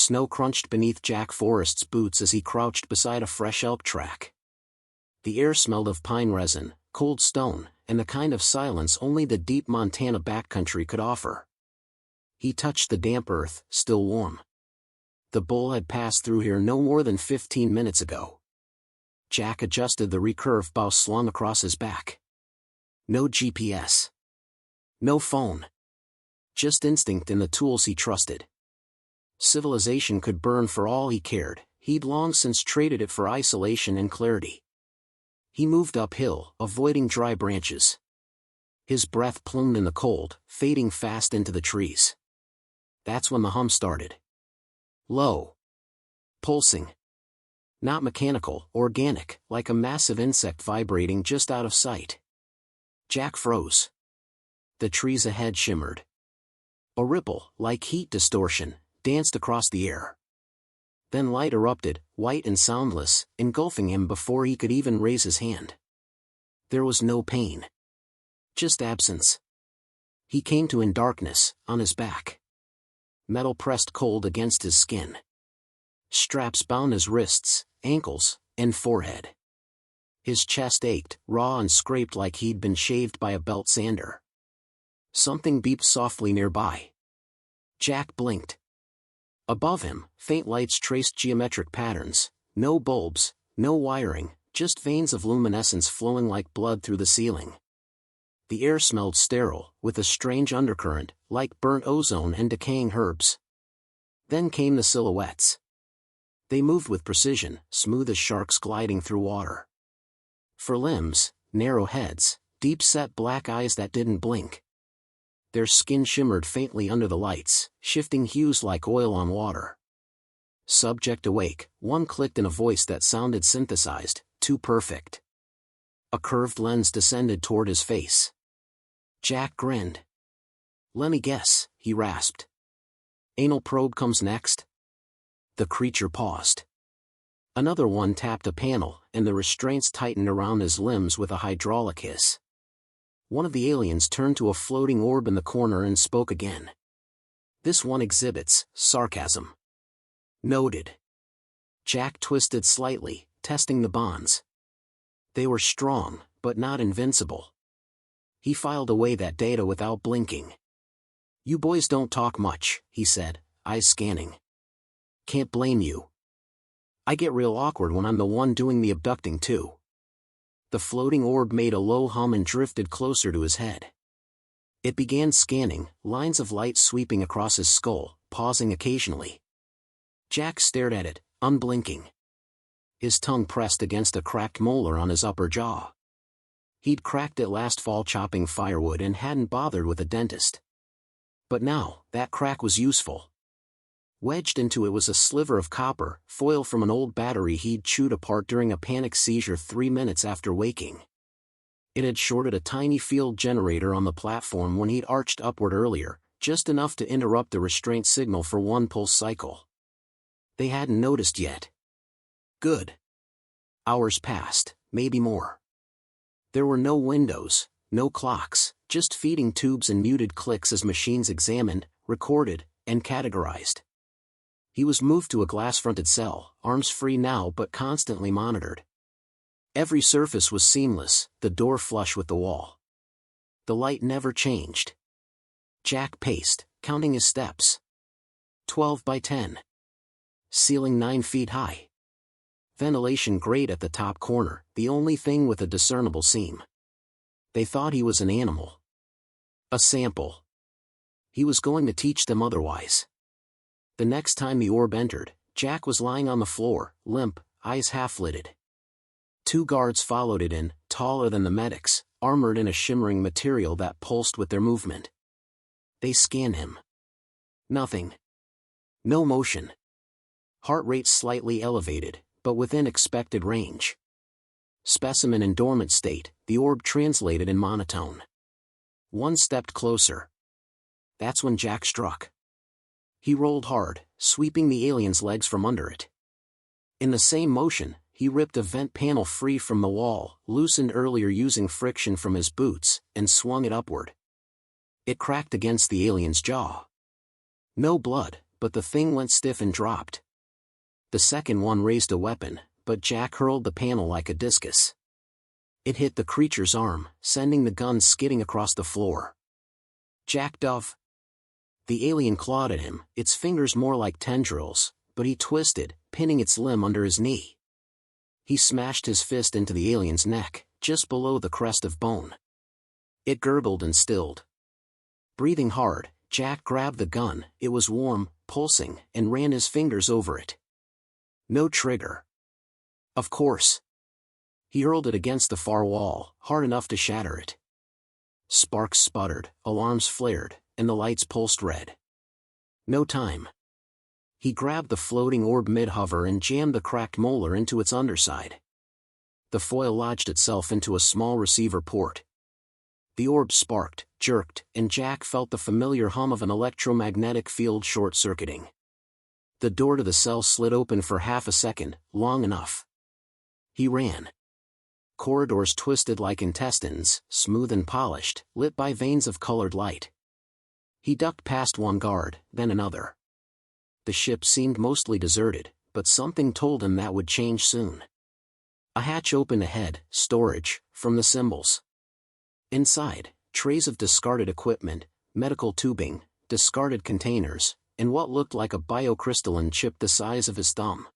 Snow crunched beneath Jack Forrest's boots as he crouched beside a fresh elk track. The air smelled of pine resin, cold stone, and the kind of silence only the deep Montana backcountry could offer. He touched the damp earth, still warm. The bull had passed through here no more than 15 minutes ago. Jack adjusted the recurve bow slung across his back. No GPS. No phone. Just instinct and the tools he trusted. Civilization could burn for all he cared, he'd long since traded it for isolation and clarity. He moved uphill, avoiding dry branches. His breath plumed in the cold, fading fast into the trees. That's when the hum started. Low. Pulsing. Not mechanical, organic, like a massive insect vibrating just out of sight. Jack froze. The trees ahead shimmered. A ripple, like heat distortion, danced across the air. Then light erupted, white and soundless, engulfing him before he could even raise his hand. There was no pain. Just absence. He came to in darkness, on his back. Metal pressed cold against his skin. Straps bound his wrists, ankles, and forehead. His chest ached, raw and scraped like he'd been shaved by a belt sander. Something beeped softly nearby. Jack blinked. Above him, faint lights traced geometric patterns, no bulbs, no wiring, just veins of luminescence flowing like blood through the ceiling. The air smelled sterile, with a strange undercurrent, like burnt ozone and decaying herbs. Then came the silhouettes. They moved with precision, smooth as sharks gliding through water. For limbs, narrow heads, deep-set black eyes that didn't blink. Their skin shimmered faintly under the lights, shifting hues like oil on water. Subject awake, one clicked in a voice that sounded synthesized, too perfect. A curved lens descended toward his face. Jack grinned. "Let me guess," he rasped. "Anal probe comes next?" The creature paused. Another one tapped a panel, and the restraints tightened around his limbs with a hydraulic hiss. One of the aliens turned to a floating orb in the corner and spoke again. "This one exhibits sarcasm." "Noted." Jack twisted slightly, testing the bonds. They were strong, but not invincible. He filed away that data without blinking. "You boys don't talk much," he said, eyes scanning. "Can't blame you. I get real awkward when I'm the one doing the abducting too." The floating orb made a low hum and drifted closer to his head. It began scanning, lines of light sweeping across his skull, pausing occasionally. Jack stared at it, unblinking. His tongue pressed against a cracked molar on his upper jaw. He'd cracked it last fall chopping firewood and hadn't bothered with a dentist. But now, that crack was useful. Wedged into it was a sliver of copper, foil from an old battery he'd chewed apart during a panic seizure 3 minutes after waking. It had shorted a tiny field generator on the platform when he'd arched upward earlier, just enough to interrupt the restraint signal for one pulse cycle. They hadn't noticed yet. Good. Hours passed, maybe more. There were no windows, no clocks, just feeding tubes and muted clicks as machines examined, recorded, and categorized. He was moved to a glass-fronted cell, arms free now but constantly monitored. Every surface was seamless, the door flush with the wall. The light never changed. Jack paced, counting his steps. 12 by 10. Ceiling 9 feet high. Ventilation grate at the top corner, the only thing with a discernible seam. They thought he was an animal. A sample. He was going to teach them otherwise. The next time the orb entered, Jack was lying on the floor, limp, eyes half-lidded. 2 guards followed it in, taller than the medics, armored in a shimmering material that pulsed with their movement. They scanned him. Nothing. No motion. Heart rate slightly elevated, but within expected range. Specimen in dormant state, the orb translated in monotone. One stepped closer. That's when Jack struck. He rolled hard, sweeping the alien's legs from under it. In the same motion, he ripped a vent panel free from the wall, loosened earlier using friction from his boots, and swung it upward. It cracked against the alien's jaw. No blood, but the thing went stiff and dropped. The second one raised a weapon, but Jack hurled the panel like a discus. It hit the creature's arm, sending the gun skidding across the floor. Jack dove. The alien clawed at him, its fingers more like tendrils, but he twisted, pinning its limb under his knee. He smashed his fist into the alien's neck, just below the crest of bone. It gurgled and stilled. Breathing hard, Jack grabbed the gun, it was warm, pulsing, and ran his fingers over it. No trigger. Of course. He hurled it against the far wall, hard enough to shatter it. Sparks sputtered, alarms flared, and the lights pulsed red. No time. He grabbed the floating orb mid-hover and jammed the cracked molar into its underside. The foil lodged itself into a small receiver port. The orb sparked, jerked, and Jack felt the familiar hum of an electromagnetic field short-circuiting. The door to the cell slid open for half a second, long enough. He ran. Corridors twisted like intestines, smooth and polished, lit by veins of colored light. He ducked past one guard, then another. The ship seemed mostly deserted, but something told him that would change soon. A hatch opened ahead, storage, from the symbols. Inside, trays of discarded equipment, medical tubing, discarded containers, and what looked like a biocrystalline chip the size of his thumb.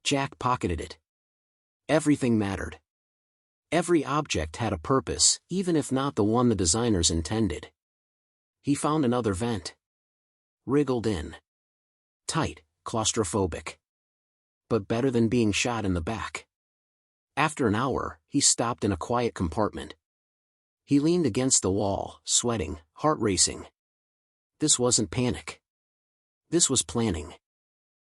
Jack pocketed it. Everything mattered. Every object had a purpose, even if not the one the designers intended. He found another vent. Wriggled in. Tight, claustrophobic. But better than being shot in the back. After an hour, he stopped in a quiet compartment. He leaned against the wall, sweating, heart racing. This wasn't panic. This was planning.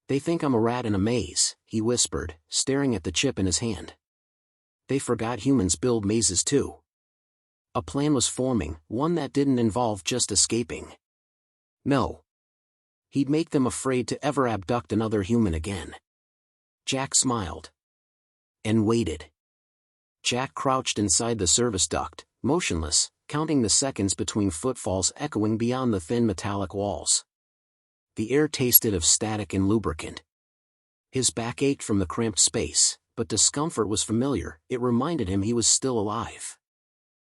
"They think I'm a rat in a maze," he whispered, staring at the chip in his hand. They forgot humans build mazes too. A plan was forming, one that didn't involve just escaping. No. He'd make them afraid to ever abduct another human again. Jack smiled. And waited. Jack crouched inside the service duct, motionless, counting the seconds between footfalls echoing beyond the thin metallic walls. The air tasted of static and lubricant. His back ached from the cramped space, but discomfort was familiar, it reminded him he was still alive.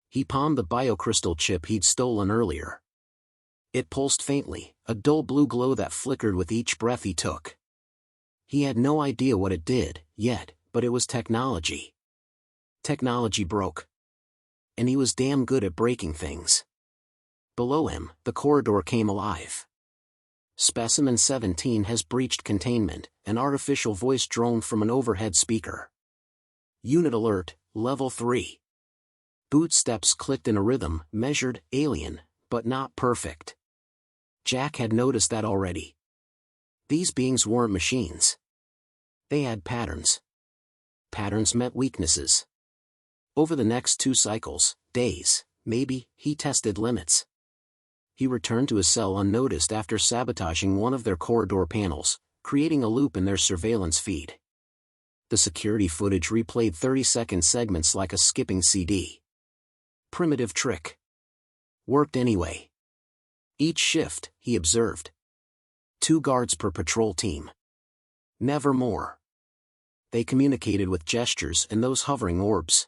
He palmed the biocrystal chip he'd stolen earlier. It pulsed faintly, a dull blue glow that flickered with each breath he took. He had no idea what it did, yet, but it was technology. Technology broke. And he was damn good at breaking things. Below him, the corridor came alive. "Specimen 17 has breached containment," an artificial voice droned from an overhead speaker. "Unit alert, level 3. Boot steps clicked in a rhythm, measured, alien, but not perfect. Jack had noticed that already. These beings weren't machines. They had patterns. Patterns meant weaknesses. Over the next 2 cycles, days, maybe, he tested limits. He returned to his cell unnoticed after sabotaging one of their corridor panels, creating a loop in their surveillance feed. The security footage replayed 30-second segments like a skipping CD. Primitive trick. Worked anyway. Each shift, he observed. 2 guards per patrol team. Never more. They communicated with gestures and those hovering orbs.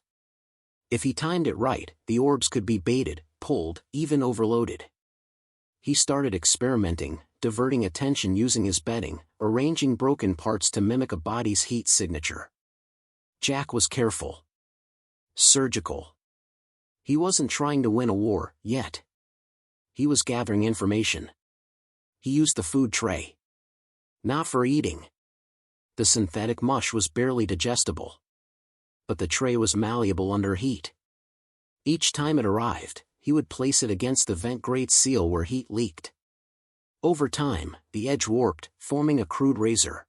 If he timed it right, the orbs could be baited, pulled, even overloaded. He started experimenting, diverting attention using his bedding, arranging broken parts to mimic a body's heat signature. Jack was careful. Surgical. He wasn't trying to win a war, yet. He was gathering information. He used the food tray. Not for eating. The synthetic mush was barely digestible. But the tray was malleable under heat. Each time it arrived, he would place it against the vent grate's seal where heat leaked. Over time, the edge warped, forming a crude razor.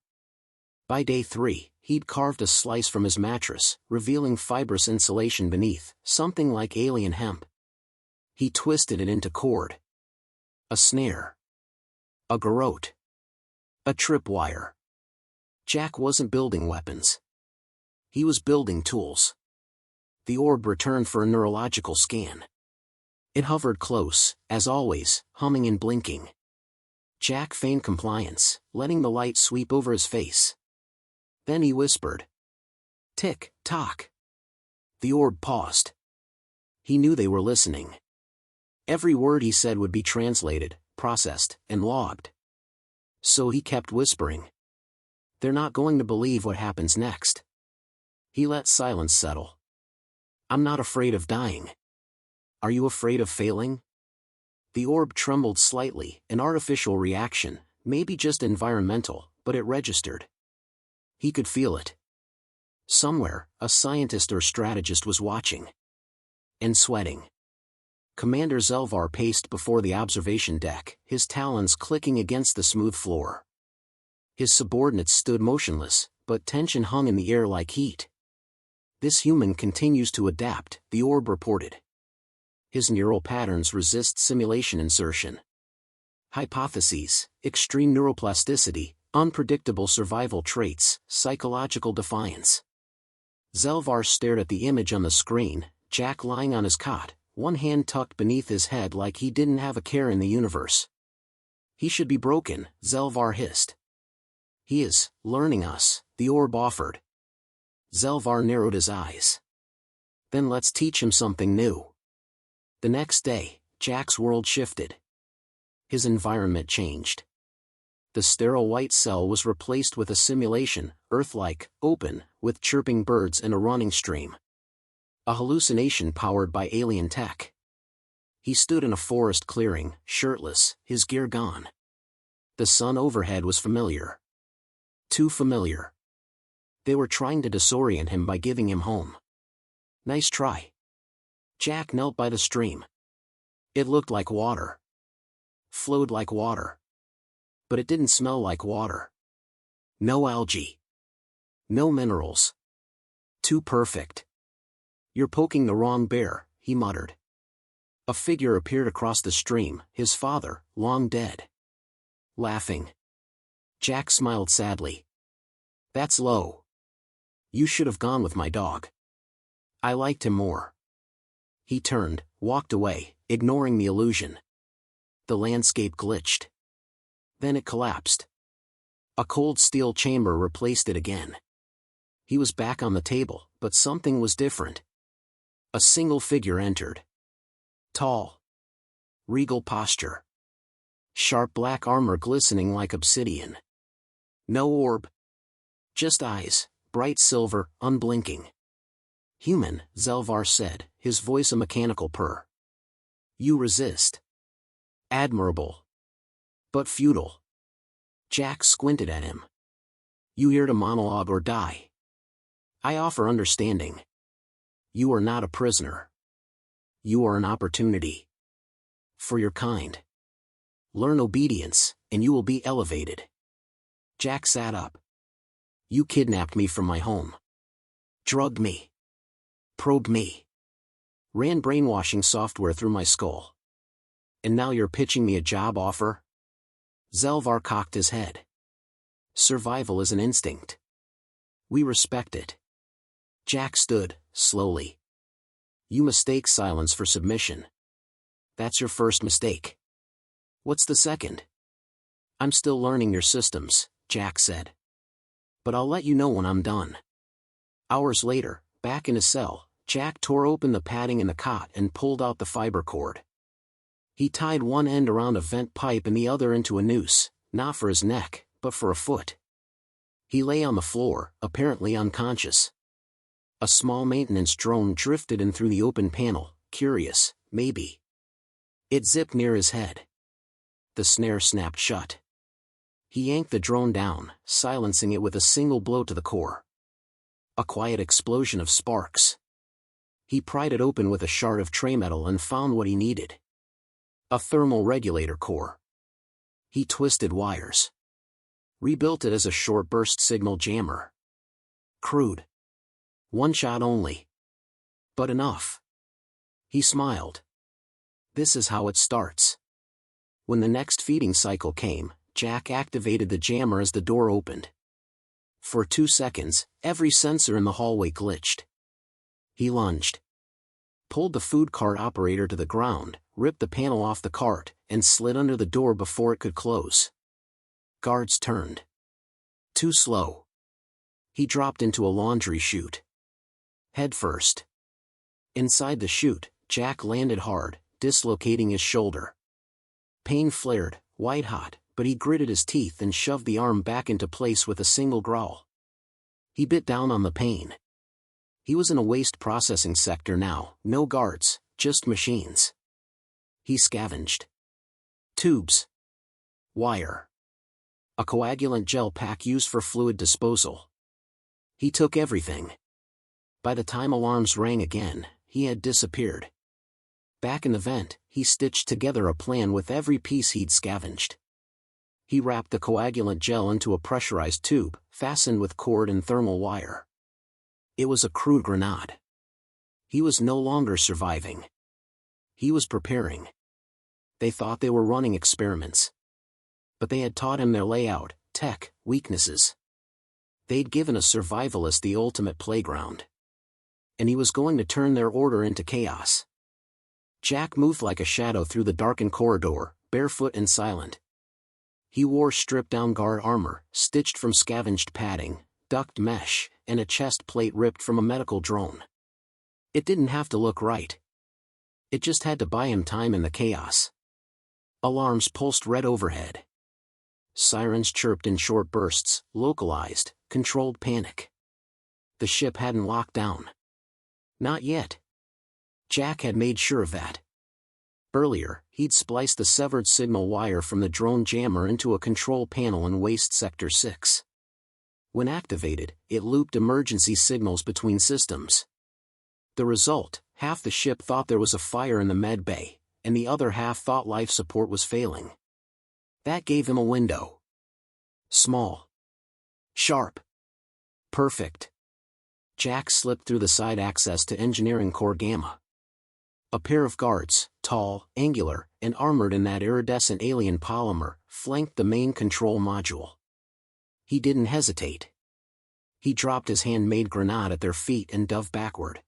By day 3, he'd carved a slice from his mattress, revealing fibrous insulation beneath, something like alien hemp. He twisted it into cord. A snare. A garrote. A tripwire. Jack wasn't building weapons. He was building tools. The orb returned for a neurological scan. It hovered close, as always, humming and blinking. Jack feigned compliance, letting the light sweep over his face. Then he whispered. Tick, tock. The orb paused. He knew they were listening. Every word he said would be translated, processed, and logged. So he kept whispering. They're not going to believe what happens next. He let silence settle. I'm not afraid of dying. Are you afraid of failing? The orb trembled slightly, an artificial reaction, maybe just environmental, but it registered. He could feel it. Somewhere, a scientist or strategist was watching. And sweating. Commander Zelvar paced before the observation deck, his talons clicking against the smooth floor. His subordinates stood motionless, but tension hung in the air like heat. This human continues to adapt, the orb reported. His neural patterns resist simulation insertion. Hypotheses, extreme neuroplasticity, unpredictable survival traits, psychological defiance. Zelvar stared at the image on the screen, Jack lying on his cot, one hand tucked beneath his head like he didn't have a care in the universe. He should be broken, Zelvar hissed. He is learning us, the orb offered. Zelvar narrowed his eyes. Then let's teach him something new. The next day, Jack's world shifted. His environment changed. The sterile white cell was replaced with a simulation, Earth-like, open, with chirping birds and a running stream. A hallucination powered by alien tech. He stood in a forest clearing, shirtless, his gear gone. The sun overhead was familiar. Too familiar. They were trying to disorient him by giving him home. Nice try. Jack knelt by the stream. It looked like water. Flowed like water. But it didn't smell like water. No algae. No minerals. Too perfect. You're poking the wrong bear, he muttered. A figure appeared across the stream, his father, long dead. Laughing. Jack smiled sadly. That's low. You should have gone with my dog. I liked him more. He turned, walked away, ignoring the illusion. The landscape glitched. Then it collapsed. A cold steel chamber replaced it again. He was back on the table, but something was different. A single figure entered. Tall. Regal posture. Sharp black armor glistening like obsidian. No orb. Just eyes, bright silver, unblinking. Human, Zelvar said, his voice a mechanical purr. You resist. Admirable. But futile. Jack squinted at him. You here to monologue or die? I offer understanding. You are not a prisoner. You are an opportunity. For your kind. Learn obedience, and you will be elevated. Jack sat up. You kidnapped me from my home. Drugged me. Probed me. Ran brainwashing software through my skull. And now you're pitching me a job offer? Zelvar cocked his head. Survival is an instinct. We respect it. Jack stood, slowly. You mistake silence for submission. That's your first mistake. What's the second? I'm still learning your systems, Jack said. But I'll let you know when I'm done. Hours later, back in his cell, Jack tore open the padding in the cot and pulled out the fiber cord. He tied one end around a vent pipe and the other into a noose, not for his neck, but for a foot. He lay on the floor, apparently unconscious. A small maintenance drone drifted in through the open panel, curious, maybe. It zipped near his head. The snare snapped shut. He yanked the drone down, silencing it with a single blow to the core. A quiet explosion of sparks. He pried it open with a shard of tray metal and found what he needed. A thermal regulator core. He twisted wires. Rebuilt it as a short burst signal jammer. Crude. One shot only. But enough. He smiled. This is how it starts. When the next feeding cycle came, Jack activated the jammer as the door opened. For 2 seconds, every sensor in the hallway glitched. He lunged. Pulled the food cart operator to the ground, ripped the panel off the cart, and slid under the door before it could close. Guards turned. Too slow. He dropped into a laundry chute. Head first. Inside the chute, Jack landed hard, dislocating his shoulder. Pain flared, white-hot, but he gritted his teeth and shoved the arm back into place with a single growl. He bit down on the pain. He was in a waste processing sector now, no guards, just machines. He scavenged. Tubes. Wire. A coagulant gel pack used for fluid disposal. He took everything. By the time alarms rang again, he had disappeared. Back in the vent, he stitched together a plan with every piece he'd scavenged. He wrapped the coagulant gel into a pressurized tube, fastened with cord and thermal wire. It was a crude grenade. He was no longer surviving. He was preparing. They thought they were running experiments. But they had taught him their layout, tech, weaknesses. They'd given a survivalist the ultimate playground. And he was going to turn their order into chaos. Jack moved like a shadow through the darkened corridor, barefoot and silent. He wore stripped-down guard armor, stitched from scavenged padding, duct mesh, and a chest plate ripped from a medical drone. It didn't have to look right. It just had to buy him time in the chaos. Alarms pulsed red overhead. Sirens chirped in short bursts, localized, controlled panic. The ship hadn't locked down. Not yet. Jack had made sure of that. Earlier, he'd spliced the severed signal wire from the drone jammer into a control panel in Waste Sector 6. When activated, it looped emergency signals between systems. The result, half the ship thought there was a fire in the med bay, and the other half thought life support was failing. That gave him a window. Small. Sharp. Perfect. Jack slipped through the side access to Engineering Core Gamma. A pair of guards, tall, angular, and armored in that iridescent alien polymer, flanked the main control module. He didn't hesitate. He dropped his handmade grenade at their feet and dove backward.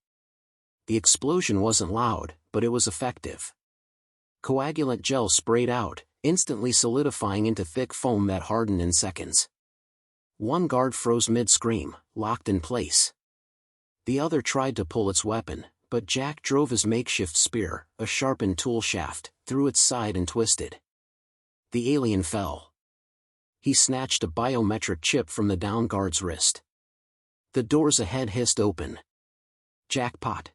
The explosion wasn't loud, but it was effective. Coagulant gel sprayed out, instantly solidifying into thick foam that hardened in seconds. One guard froze mid-scream, locked in place. The other tried to pull its weapon, but Jack drove his makeshift spear, a sharpened tool shaft, through its side and twisted. The alien fell. He snatched a biometric chip from the downed guard's wrist. The doors ahead hissed open. Jackpot.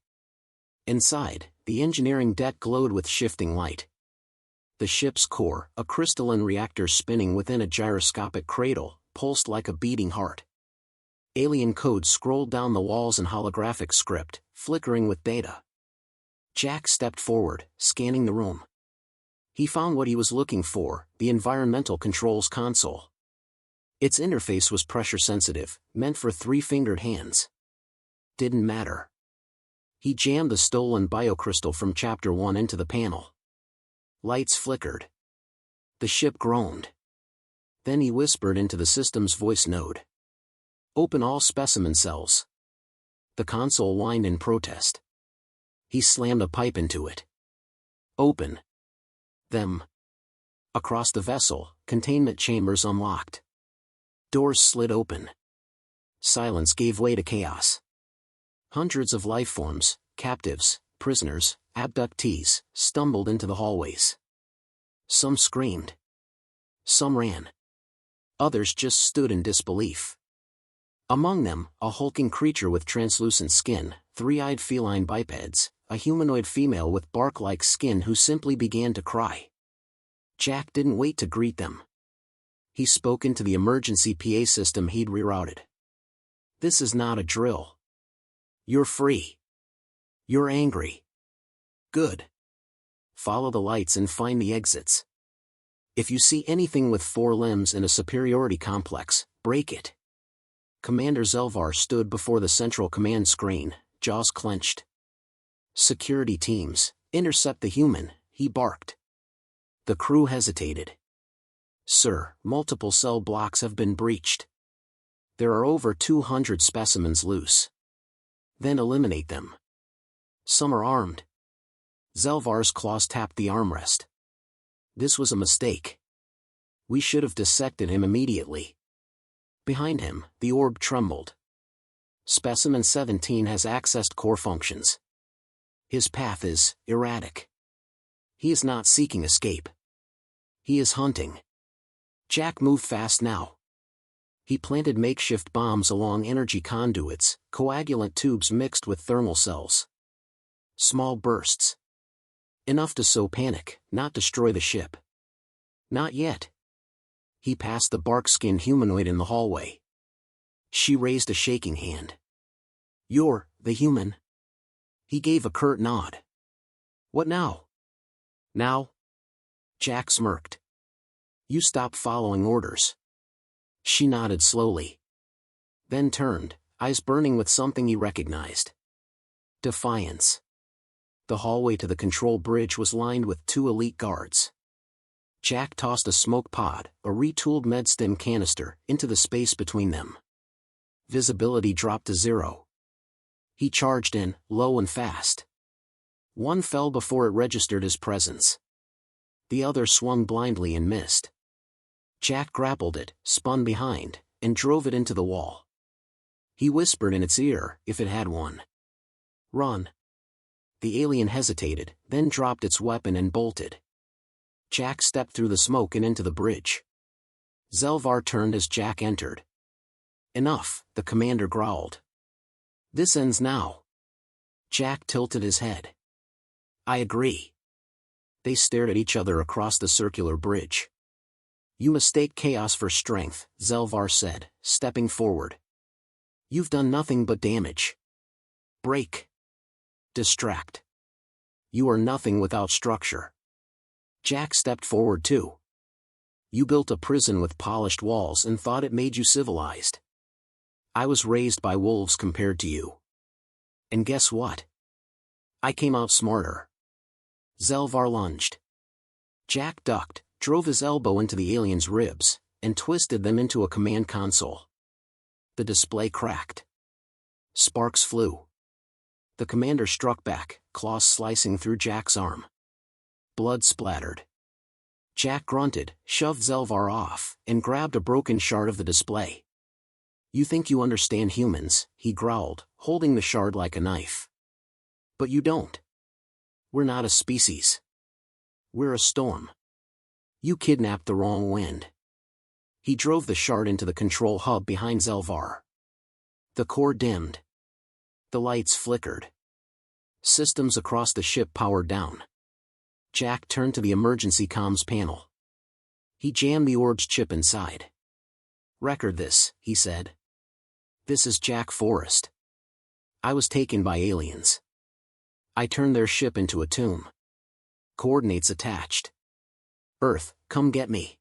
Inside, the engineering deck glowed with shifting light. The ship's core, a crystalline reactor spinning within a gyroscopic cradle, pulsed like a beating heart. Alien code scrolled down the walls in holographic script, flickering with data. Jack stepped forward, scanning the room. He found what he was looking for, the environmental controls console. Its interface was pressure-sensitive, meant for three-fingered hands. Didn't matter. He jammed the stolen biocrystal from Chapter 1 into the panel. Lights flickered. The ship groaned. Then he whispered into the system's voice node. "Open all specimen cells." The console whined in protest. He slammed a pipe into it. "Open them." Across the vessel, containment chambers unlocked. Doors slid open. Silence gave way to chaos. Hundreds of life forms, captives, prisoners, abductees, stumbled into the hallways. Some screamed. Some ran. Others just stood in disbelief. Among them, a hulking creature with translucent skin, three-eyed feline bipeds, a humanoid female with bark-like skin who simply began to cry. Jack didn't wait to greet them. He spoke into the emergency PA system he'd rerouted. "This is not a drill. You're free. You're angry. Good. Follow the lights and find the exits. If you see anything with four limbs and a superiority complex, break it." Commander Zelvar stood before the central command screen, jaws clenched. "Security teams, intercept the human," he barked. The crew hesitated. "Sir, multiple cell blocks have been breached. There are over 200 specimens loose." "Then eliminate them. Some are armed." Zelvar's claws tapped the armrest. This was a mistake. We should have dissected him immediately. Behind him, the orb trembled. Specimen 17 has accessed core functions. His path is erratic. He is not seeking escape. He is hunting. Jack moved fast now. He planted makeshift bombs along energy conduits, coagulant tubes mixed with thermal cells. Small bursts. Enough to sow panic, not destroy the ship. Not yet. He passed the bark-skinned humanoid in the hallway. She raised a shaking hand. "You're the human?" He gave a curt nod. "What now?" "Now?" Jack smirked. "You stop following orders." She nodded slowly. Then turned, eyes burning with something he recognized. Defiance. The hallway to the control bridge was lined with 2 elite guards. Jack tossed a smoke pod, a retooled medstim canister, into the space between them. Visibility dropped to 0. He charged in, low and fast. One fell before it registered his presence. The other swung blindly and missed. Jack grappled it, spun behind, and drove it into the wall. He whispered in its ear, if it had one. "Run." The alien hesitated, then dropped its weapon and bolted. Jack stepped through the smoke and into the bridge. Zelvar turned as Jack entered. "Enough," the commander growled. "This ends now." Jack tilted his head. "I agree." They stared at each other across the circular bridge. "You mistake chaos for strength," Zelvar said, stepping forward. "You've done nothing but damage. Break. Distract. You are nothing without structure." Jack stepped forward too. "You built a prison with polished walls and thought it made you civilized. I was raised by wolves compared to you. And guess what? I came out smarter." Zelvar lunged. Jack ducked, drove his elbow into the alien's ribs, and twisted them into a command console. The display cracked. Sparks flew. The commander struck back, claws slicing through Jack's arm. Blood splattered. Jack grunted, shoved Zelvar off, and grabbed a broken shard of the display. "You think you understand humans," he growled, holding the shard like a knife. "But you don't. We're not a species. We're a storm. You kidnapped the wrong wind." He drove the shard into the control hub behind Zelvar. The core dimmed. The lights flickered. Systems across the ship powered down. Jack turned to the emergency comms panel. He jammed the orb's chip inside. "Record this," he said. "This is Jack Forrest. I was taken by aliens. I turned their ship into a tomb. Coordinates attached. Earth, come get me."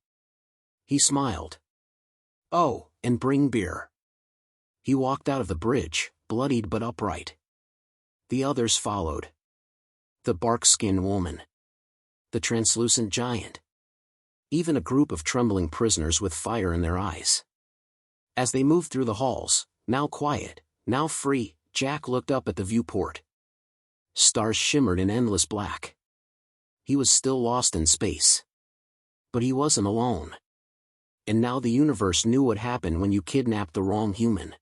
He smiled. "Oh, and bring beer." He walked out of the bridge, bloodied but upright. The others followed. The bark-skinned woman. The translucent giant. Even a group of trembling prisoners with fire in their eyes. As they moved through the halls, now quiet, now free, Jack looked up at the viewport. Stars shimmered in endless black. He was still lost in space. But he wasn't alone. And now the universe knew what happened when you kidnapped the wrong human.